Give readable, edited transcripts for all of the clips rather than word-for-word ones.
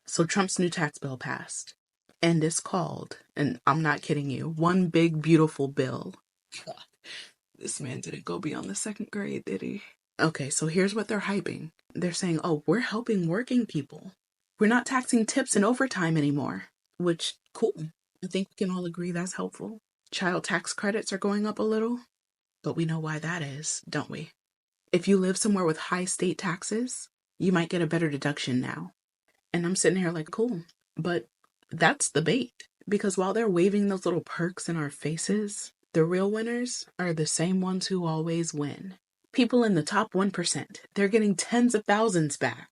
So Trump's new tax bill passed, and it's called, and I'm not kidding you, One Big Beautiful Bill. God, this man didn't go beyond the second grade, did he? Okay, so here's what they're hyping. They're saying, oh, we're helping working people. We're not taxing tips and overtime anymore, which, cool. I think we can all agree that's helpful. Child tax credits are going up a little, but we know why that is, don't we? If you live somewhere with high state taxes, you might get a better deduction now. And I'm sitting here like, cool. But that's the bait. Because while they're waving those little perks in our faces, the real winners are the same ones who always win. People in the top 1%, they're getting tens of thousands back.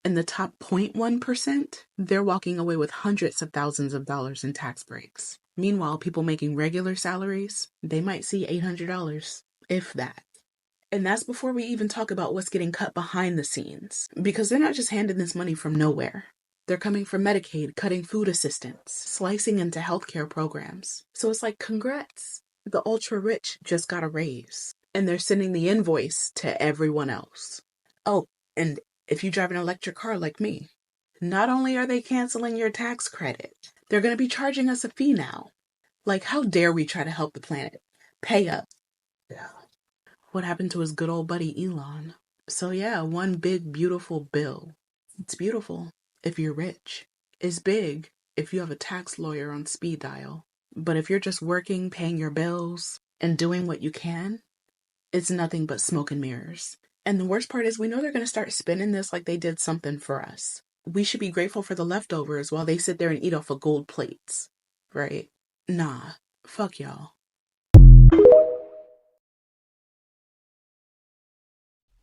In the top 0.1%, they're walking away with hundreds of thousands of dollars in tax breaks. Meanwhile, people making regular salaries, they might see $800, if that. And that's before we even talk about what's getting cut behind the scenes. Because they're not just handing this money from nowhere. They're coming from Medicaid, cutting food assistance, slicing into healthcare programs. So it's like, congrats. The ultra rich just got a raise. And they're sending the invoice to everyone else. Oh, and if you drive an electric car like me, not only are they canceling your tax credit, they're going to be charging us a fee now. Like, how dare we try to help the planet? Pay up. Yeah. What happened to his good old buddy Elon? So yeah, one big beautiful bill. It's beautiful if you're rich. It's big if you have a tax lawyer on speed dial. But if you're just working, paying your bills, and doing what you can, it's nothing but smoke and mirrors. And the worst part is we know they're going to start spinning this like they did something for us. We should be grateful for the leftovers while they sit there and eat off of gold plates. Right? Nah. Fuck y'all.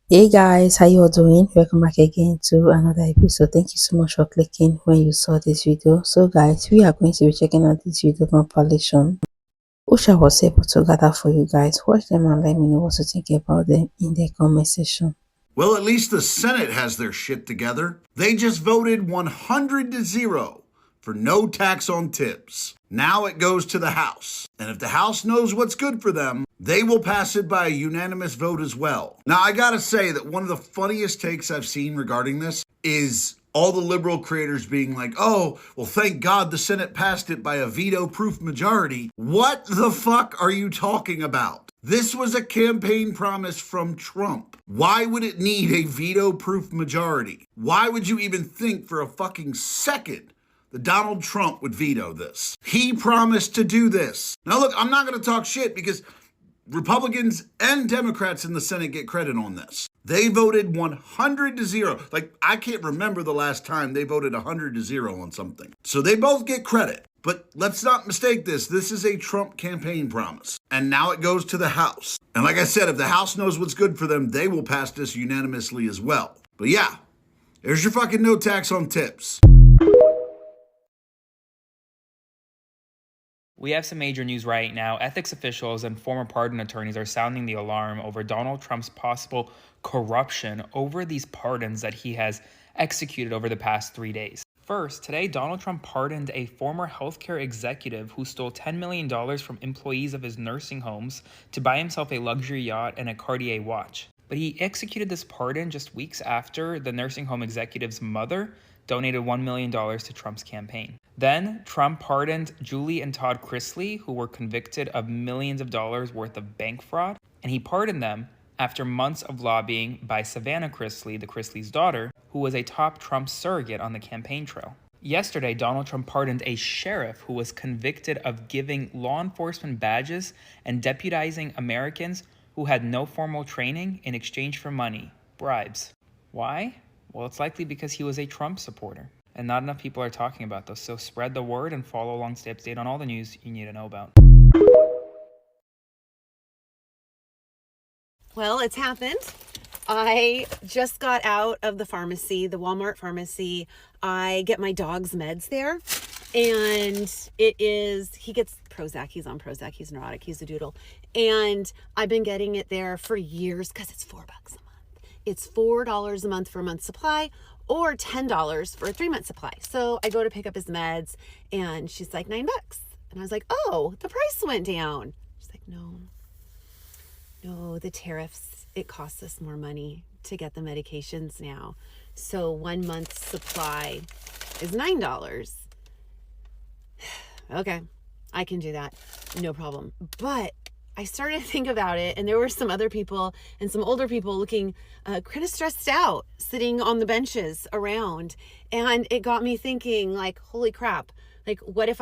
Hey guys, how you all doing? Welcome back again to another episode. Thank you so much for clicking when you saw this video. So guys, we are going to be checking out this video compilation which I was able to gather for you guys. Watch them and let me know what you think about them in the comment section. Well, at least the Senate has their shit together. They just voted 100-0 for no tax on tips. Now it goes to the House. And if the House knows what's good for them, they will pass it by a unanimous vote as well. Now, I gotta say that one of the funniest takes I've seen regarding this is all the liberal creators being like, oh, well, thank God the Senate passed it by a veto-proof majority. What the fuck are you talking about? This was a campaign promise from Trump. Why would it need a veto-proof majority? Why would you even think for a fucking second that Donald Trump would veto this? He promised to do this. Now look, I'm not going to talk shit because Republicans and Democrats in the Senate get credit on this. They voted 100-0. Like, I can't remember the last time they voted 100-0 on something. So they both get credit. But let's not mistake this. This is a Trump campaign promise. And now it goes to the House. And like I said, if the House knows what's good for them, they will pass this unanimously as well. But yeah, there's your fucking no tax on tips. We have some major news right now. Ethics officials and former pardon attorneys are sounding the alarm over Donald Trump's possible corruption over these pardons that he has executed over the past 3 days. First, today, Donald Trump pardoned a former healthcare executive who stole $10 million from employees of his nursing homes to buy himself a luxury yacht and a Cartier watch. But he executed this pardon just weeks after the nursing home executive's mother donated $1 million to Trump's campaign. Then, Trump pardoned Julie and Todd Chrisley, who were convicted of millions of dollars worth of bank fraud, and he pardoned them after months of lobbying by Savannah Chrisley, the Chrisley's daughter, who was a top Trump surrogate on the campaign trail. Yesterday, Donald Trump pardoned a sheriff who was convicted of giving law enforcement badges and deputizing Americans who had no formal training in exchange for money, bribes. Why? Well, it's likely because he was a Trump supporter, and not enough people are talking about this, so spread the word and follow along to stay up to date on all the news you need to know about. Well, it's happened. I just got out of the pharmacy, the Walmart pharmacy. I get my dog's meds there, and he gets Prozac. He's on Prozac. He's neurotic. He's a doodle. And I've been getting it there for years because it's $4 a month. It's $4 a month for a month's supply or $10 for a 3-month supply. So I go to pick up his meds and she's like, $9. And I was like, oh, the price went down. She's like, no, the tariffs, it costs us more money to get the medications now. So 1 month's supply is $9. Okay, I can do that. No problem. But I started to think about it, and there were some other people and some older people looking kind of stressed out, sitting on the benches around. And it got me thinking, like, holy crap. Like, what if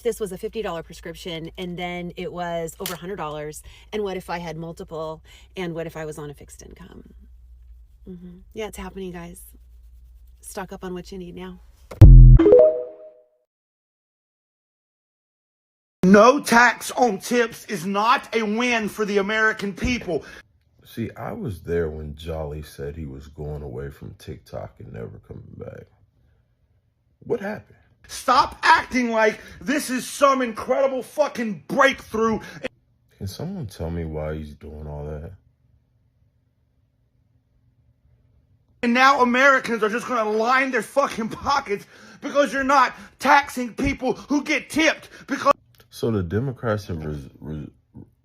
this was a $50 prescription and then it was over $100? And what if I had multiple? And what if I was on a fixed income? Yeah, it's happening, guys. Stock up on what you need now. No tax on tips is not a win for the American people. See, I was there when Jolly said he was going away from TikTok and never coming back. What happened? Stop acting like this is some incredible fucking breakthrough. Can someone tell me why he's doing all that? And now Americans are just going to line their fucking pockets because you're not taxing people who get tipped. Because So the Democrats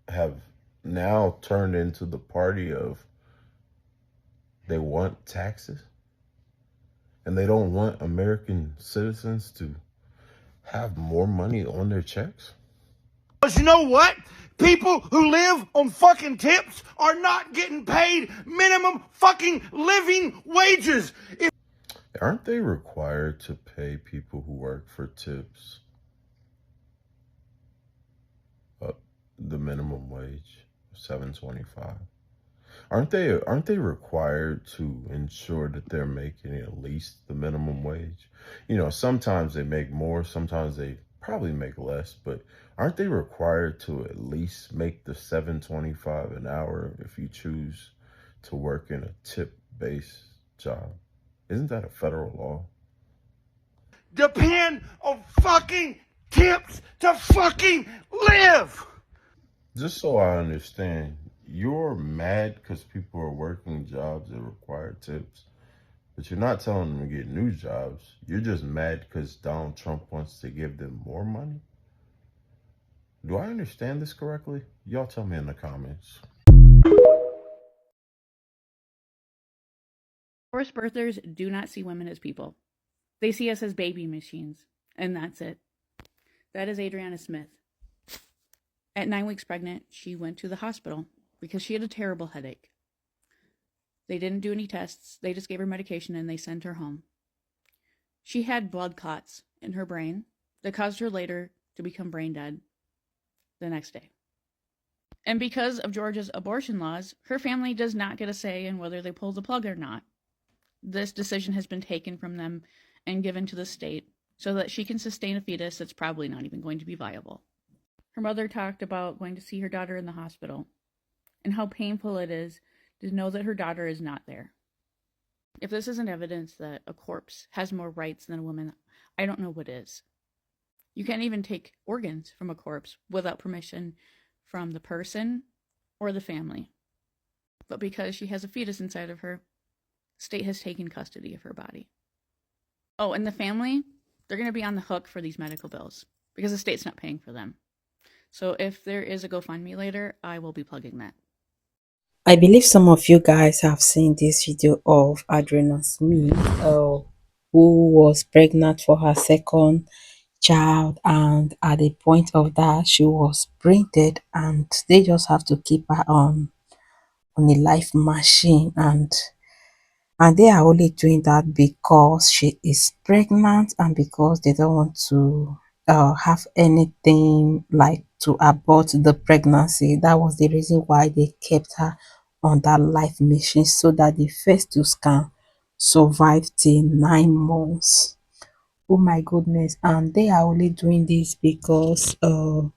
have now turned into the party of they want taxes and they don't want American citizens to have more money on their checks. you know what? People who live on fucking tips are not getting paid minimum fucking living wages. Aren't they required to pay people who work for tips the minimum wage, $7.25? Aren't they required to ensure that they're making at least the minimum wage? You know, sometimes they make more, sometimes they probably make less, but aren't they required to at least make the $7.25 an hour if you choose to work in a tip-based job? Isn't that a federal law? Depend on fucking tips to fucking live. Just so I understand, you're mad because people are working jobs that require tips, but you're not telling them to get new jobs. You're just mad because Donald Trump wants to give them more money? Do I understand this correctly? Y'all tell me in the comments. Forced birthers do not see women as people. They see us as baby machines, and that's it. That is Adriana Smith. At 9 weeks pregnant, she went to the hospital because she had a terrible headache. They didn't do any tests. They just gave her medication and they sent her home. She had blood clots in her brain that caused her later to become brain dead the next day. And because of Georgia's abortion laws, her family does not get a say in whether they pull the plug or not. This decision has been taken from them and given to the state so that she can sustain a fetus that's probably not even going to be viable. Her mother talked about going to see her daughter in the hospital and how painful it is to know that her daughter is not there. If this isn't evidence that a corpse has more rights than a woman, I don't know what is. You can't even take organs from a corpse without permission from the person or the family. But because she has a fetus inside of her, the state has taken custody of her body. Oh, and the family, they're going to be on the hook for these medical bills because the state's not paying for them. So if there is a GoFundMe later, I will be plugging that. I believe some of you guys have seen this video of Adriana Smith, who was pregnant for her second child, and at the point of that, she was brain dead, and they just have to keep her on a life machine, and they are only doing that because she is pregnant and because they don't want to have anything like to abort the pregnancy. That was the reason why they kept her on that life machine, so that the fetus can survive till 9 months. Oh my goodness. And they are only doing this because the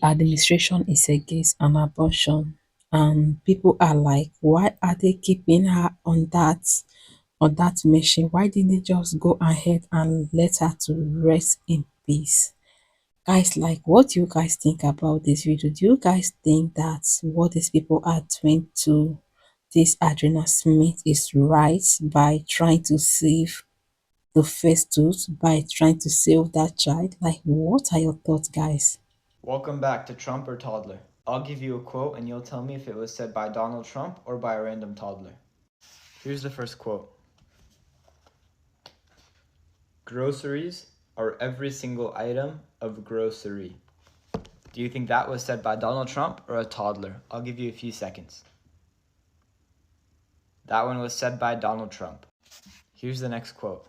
administration is against an abortion, and people are like, why are they keeping her on that machine? Why didn't they just go ahead and let her to rest in peace? Guys, like, what do you guys think about this video? Do you guys think that what these people are doing to this Adriana Smith is right by trying to save the fetus, by trying to save that child? Like, what are your thoughts, guys? Welcome back to Trump or Toddler. I'll give you a quote and you'll tell me if it was said by Donald Trump or by a random toddler. Here's the first quote. Groceries are every single item of grocery. Do you think that was said by Donald Trump or a toddler? I'll give you a few seconds. That one was said by Donald Trump. Here's the next quote.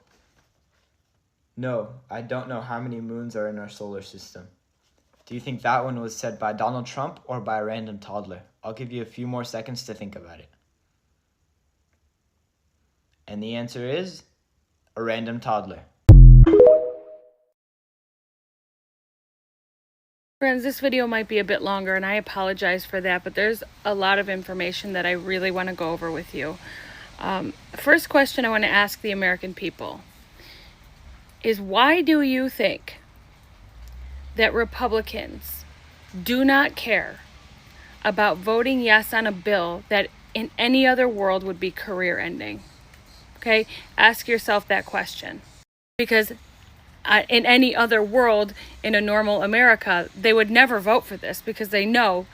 No, I don't know how many moons are in our solar system. Do you think that one was said by Donald Trump or by a random toddler? I'll give you a few more seconds to think about it. And the answer is a random toddler. Friends, this video might be a bit longer and I apologize for that, but there's a lot of information that I really want to go over with you. First question I want to ask the American people is, why do you think that Republicans do not care about voting yes on a bill that in any other world would be career ending? Okay, ask yourself that question. Because in any other world, in a normal America, they would never vote for this because they know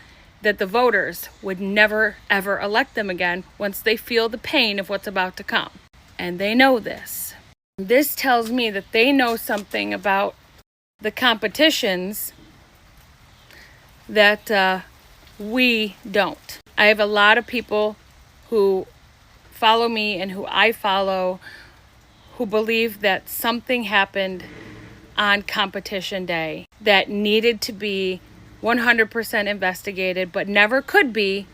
that the voters would never ever elect them again once they feel the pain of what's about to come. And they know this. This tells me that they know something about the competitions that we don't. I have a lot of people who follow me and who I follow who believe that something happened on competition day that needed to be 100% investigated, but never could be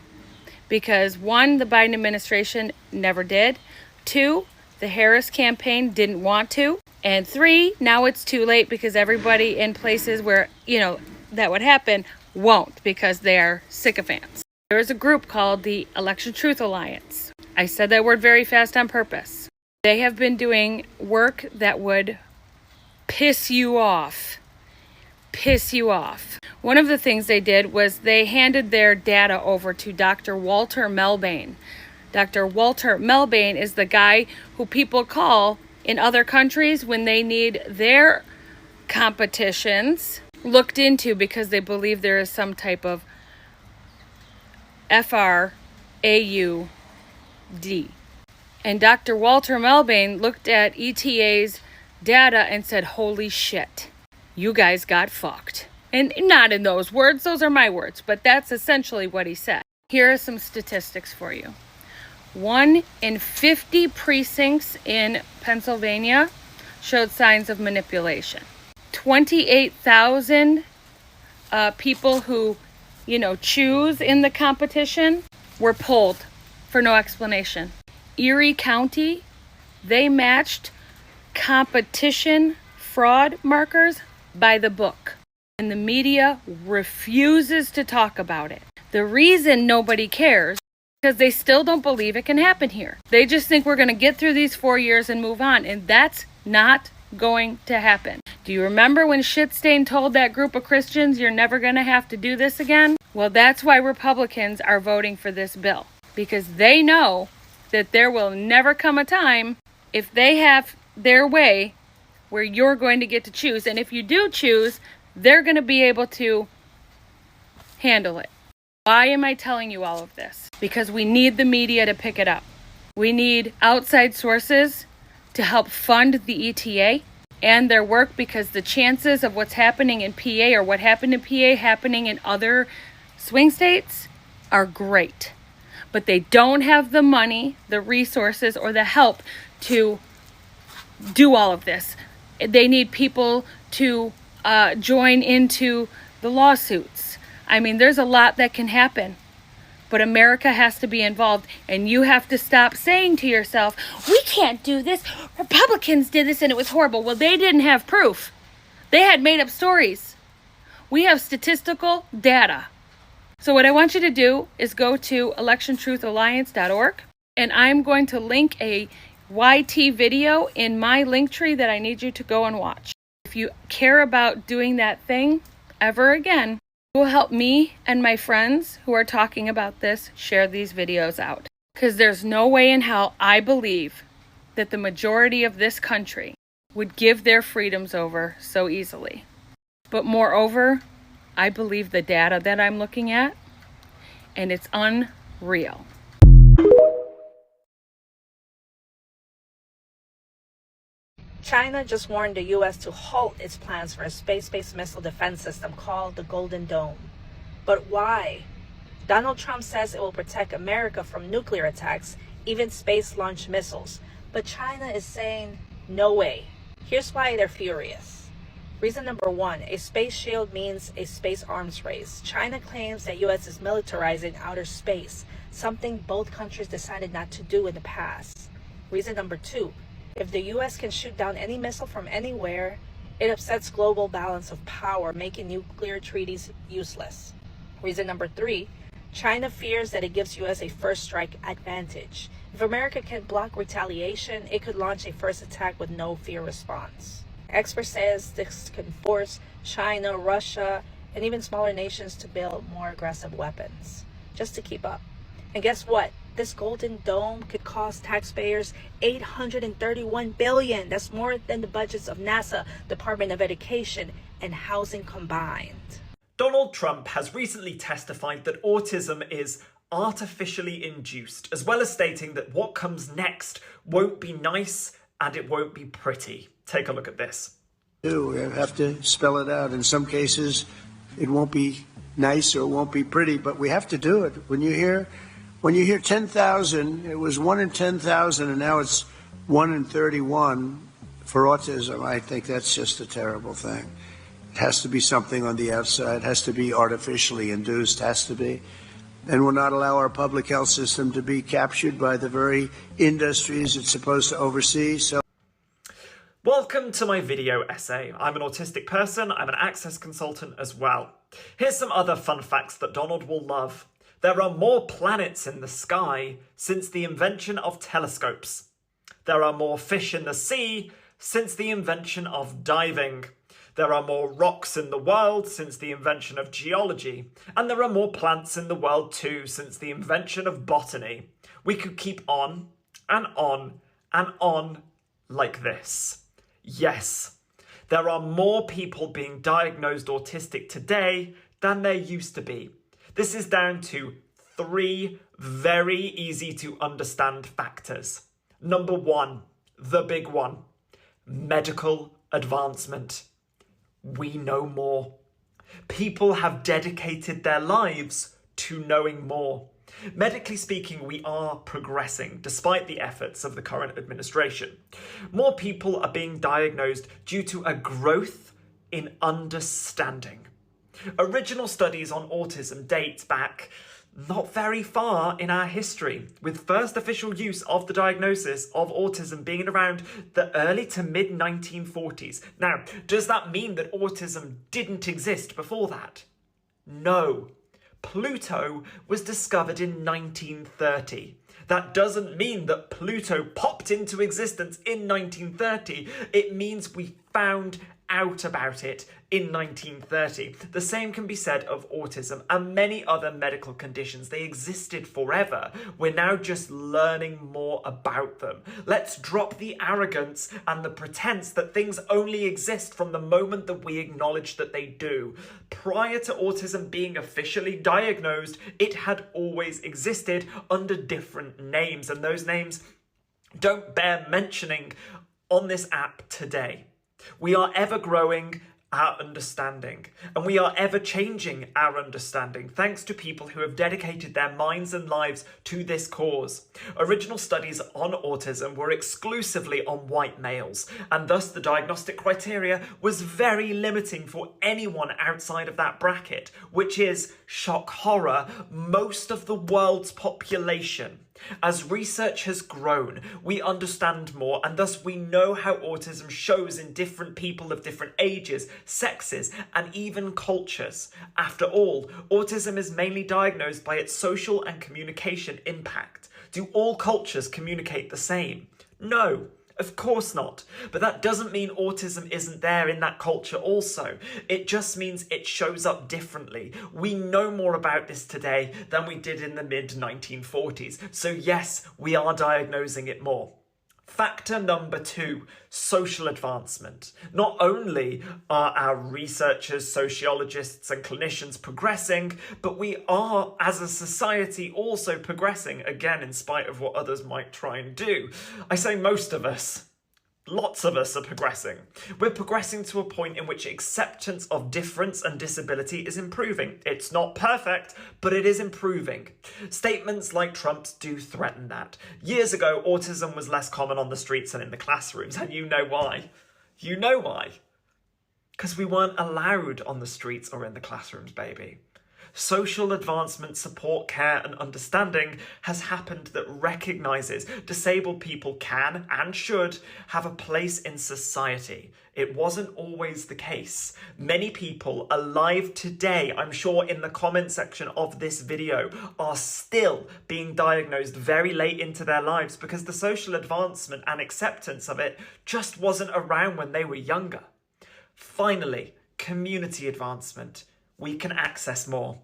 because 1, the Biden administration never did. 2, the Harris campaign didn't want to. And 3, now it's too late because everybody in places where, that would happen won't because they're sycophants. There is a group called the Election Truth Alliance. I said that word very fast on purpose. They have been doing work that would piss you off. One of the things they did was they handed their data over to Dr. Walter Melbain. Dr. Walter Melbain is the guy who people call in other countries when they need their competitions looked into because they believe there is some type of FRAUD. And Dr. Walter Melbain looked at ETA's data and said, holy shit, you guys got fucked. And not in those words, those are my words, but that's essentially what he said. Here are some statistics for you. 1 in 50 precincts in Pennsylvania showed signs of manipulation. 28,000 people who, choose in the competition were pulled for no explanation. Erie County, they matched competition fraud markers by the book. And the media refuses to talk about it. The reason nobody cares is because they still don't believe it can happen here. They just think we're going to get through these 4 years and move on. And that's not going to happen. Do you remember when Shitstain told that group of Christians, you're never going to have to do this again? Well, that's why Republicans are voting for this bill. Because they know that there will never come a time, if they have their way, where you're going to get to choose. And if you do choose, they're going to be able to handle it. Why am I telling you all of this? Because we need the media to pick it up. We need outside sources to help fund the ETA and their work, because the chances of what's happening in PA or what happened in PA happening in other swing states are great. But they don't have the money, the resources, or the help to do all of this. They need people to join into the lawsuits. I mean, there's a lot that can happen. But America has to be involved, and you have to stop saying to yourself, we can't do this. Republicans did this and it was horrible. Well, they didn't have proof. They had made up stories. We have statistical data. So what I want you to do is go to electiontruthalliance.org, and I'm going to link a YT video in my link tree that I need you to go and watch. If you care about doing that thing ever again, it will help me and my friends who are talking about this share these videos out. Because there's no way in hell I believe that the majority of this country would give their freedoms over so easily. But moreover, I believe the data that I'm looking at, and it's unreal. China just warned the U.S. to halt its plans for a space-based missile defense system called the Golden Dome. But why? Donald Trump says it will protect America from nuclear attacks, even space-launched missiles. But China is saying, no way. Here's why they're furious. Reason number one, a space shield means a space arms race. China claims that U.S. is militarizing outer space, something both countries decided not to do in the past. Reason number two, if the U.S. can shoot down any missile from anywhere, it upsets global balance of power, making nuclear treaties useless. Reason number three, China fears that it gives U.S. a first strike advantage. If America can block retaliation, it could launch a first attack with no fear response. Experts say this can force China, Russia, and even smaller nations to build more aggressive weapons, just to keep up. And guess what? This Golden Dome could cost taxpayers $831 billion. That's more than the budgets of NASA, Department of Education, and housing combined. Donald Trump has recently testified that autism is artificially induced, as well as stating that what comes next won't be nice and it won't be pretty. Take a look at this. We have to spell it out. In some cases, it won't be nice or it won't be pretty, but we have to do it. When you hear 10,000, it was 1 in 10,000, and now it's 1 in 31 for autism. I think that's just a terrible thing. It has to be something on the outside, has to be artificially induced, has to be. And we'll not allow our public health system to be captured by the very industries it's supposed to oversee. So, welcome to my video essay. I'm an autistic person, I'm an access consultant as well. Here's some other fun facts that Donald will love. There are more planets in the sky since the invention of telescopes. There are more fish in the sea since the invention of diving. There are more rocks in the world since the invention of geology. And there are more plants in the world too since the invention of botany. We could keep on and on and on like this. Yes, there are more people being diagnosed autistic today than there used to be. This is down to 3 very easy to understand factors. Number 1, the big one, medical advancement. We know more. People have dedicated their lives to knowing more. Medically speaking, we are progressing despite the efforts of the current administration. More people are being diagnosed due to a growth in understanding. Original studies on autism date back not very far in our history, with first official use of the diagnosis of autism being around the early to mid 1940s. Now, does that mean that autism didn't exist before that? No. Pluto was discovered in 1930. That doesn't mean that Pluto popped into existence in 1930. It means we found out about it in 1930. The same can be said of autism and many other medical conditions. They existed forever. We're now just learning more about them. Let's drop the arrogance and the pretense that things only exist from the moment that we acknowledge that they do. Prior to autism being officially diagnosed, it had always existed under different names, and those names don't bear mentioning on this app today. We are ever growing our understanding, and we are ever changing our understanding thanks to people who have dedicated their minds and lives to this cause. Original studies on autism were exclusively on white males, and thus the diagnostic criteria was very limiting for anyone outside of that bracket, which is, shock horror, most of the world's population. As research has grown, we understand more, and thus we know how autism shows in different people of different ages, sexes, and even cultures. After all, autism is mainly diagnosed by its social and communication impact. Do all cultures communicate the same? No. Of course not. But that doesn't mean autism isn't there in that culture also. It just means it shows up differently. We know more about this today than we did in the mid-1940s. So yes, we are diagnosing it more. Factor number 2, social advancement. Not only are our researchers, sociologists and clinicians progressing, but we are, as a society, also progressing, again, in spite of what others might try and do. I say most of us. Lots of us are progressing. We're progressing to a point in which acceptance of difference and disability is improving. It's not perfect, but it is improving. Statements like Trump's do threaten that. Years ago, autism was less common on the streets and in the classrooms, and you know why. You know why. Because we weren't allowed on the streets or in the classrooms, baby. Social advancement, support, care and understanding has happened that recognises disabled people can and should have a place in society. It wasn't always the case. Many people alive today, I'm sure in the comment section of this video, are still being diagnosed very late into their lives because the social advancement and acceptance of it just wasn't around when they were younger. Finally, community advancement. We can access more.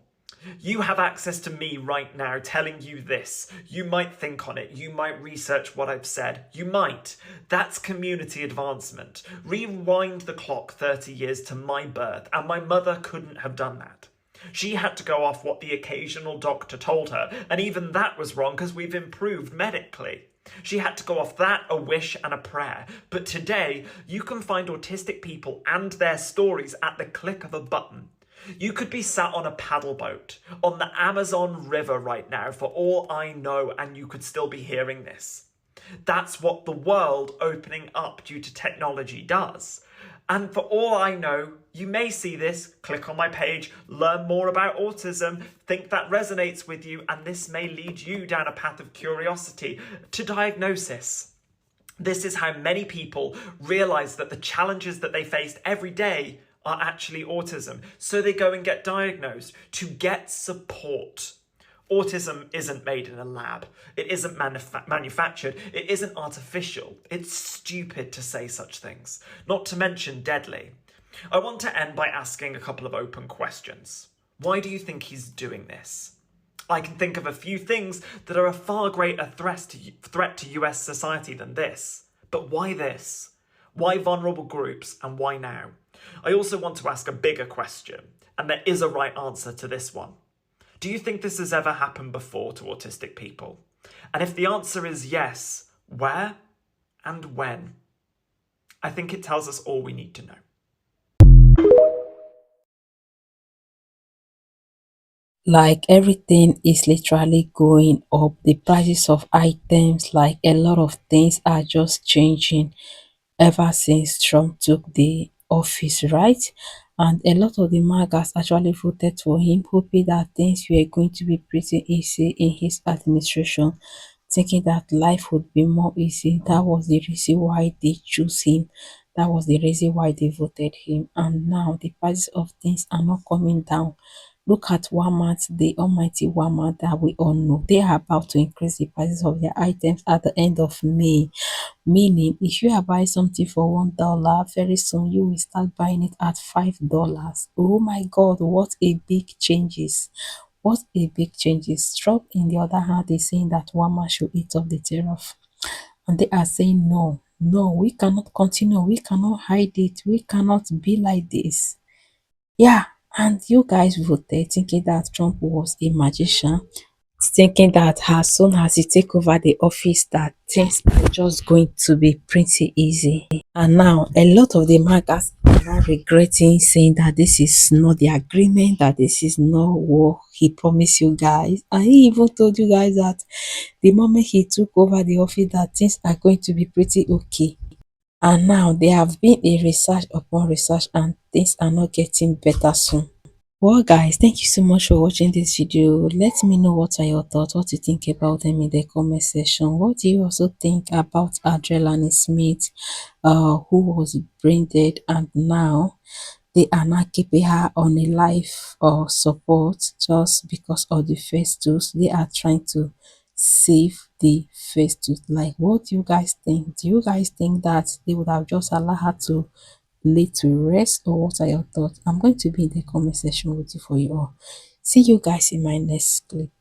You have access to me right now telling you this. You might think on it. You might research what I've said. You might. That's community advancement. Rewind the clock 30 years to my birth, and my mother couldn't have done that. She had to go off what the occasional doctor told her, and even that was wrong because we've improved medically. She had to go off that, a wish and a prayer. But today, you can find autistic people and their stories at the click of a button. You could be sat on a paddle boat on the Amazon River right now for all I know, and you could still be hearing this. That's what the world opening up due to technology does. And for all I know, you may see this, click on my page, learn more about autism, think that resonates with you, and this may lead you down a path of curiosity to diagnosis. This is how many people realise that the challenges that they faced every day are actually autism. So they go and get diagnosed to get support. Autism isn't made in a lab. It isn't manufactured. It isn't artificial. It's stupid to say such things, not to mention deadly. I want to end by asking a couple of open questions. Why do you think he's doing this? I can think of a few things that are a far greater threat to US society than this. But why this? Why vulnerable groups and why now? I also want to ask a bigger question, and there is a right answer to this one. Do you think this has ever happened before to autistic people? And if the answer is yes, where and when? I think it tells us all we need to know. Like everything is literally going up. The prices of items, like a lot of things are just changing ever since Trump took the office, right? And a lot of the Magas actually voted for him, hoping that things were going to be pretty easy in his administration, thinking that life would be more easy. That was the reason why they chose him. That was the reason why they voted him. And now the prices of things are not coming down. Look at Walmart, the almighty Walmart that we all know. They are about to increase the prices of their items at the end of May. Meaning, if you are buying something for $1, very soon you will start buying it at $5. Oh my God, what a big changes. What a big changes. Trump, in the other hand, is saying that Walmart should eat up the tariff. And they are saying, no, no, we cannot continue. We cannot hide it. We cannot be like this. Yeah, and you guys voted thinking that Trump was a magician, thinking that as soon as he take over the office that things are just going to be pretty easy. And now a lot of the Magas are now regretting, saying that this is not the agreement, that this is not what he promised you guys. And he even told you guys that the moment he took over the office that things are going to be pretty okay. And now there have been a research upon research and things are not getting better soon. Well guys, thank you so much for watching this video. Let me know what are your thoughts, what you think about them in the comment section. What do you also think about Adrenaline Smith, who was brain dead and now they are not keeping her on a life or support just because of the first tooth. They are trying to save the first tooth. Like, what do you guys think? Do you guys think that they would have just allowed her to lay to rest, or what are your thoughts? I'm going to be in the comment section waiting for you all. See you guys in my next clip.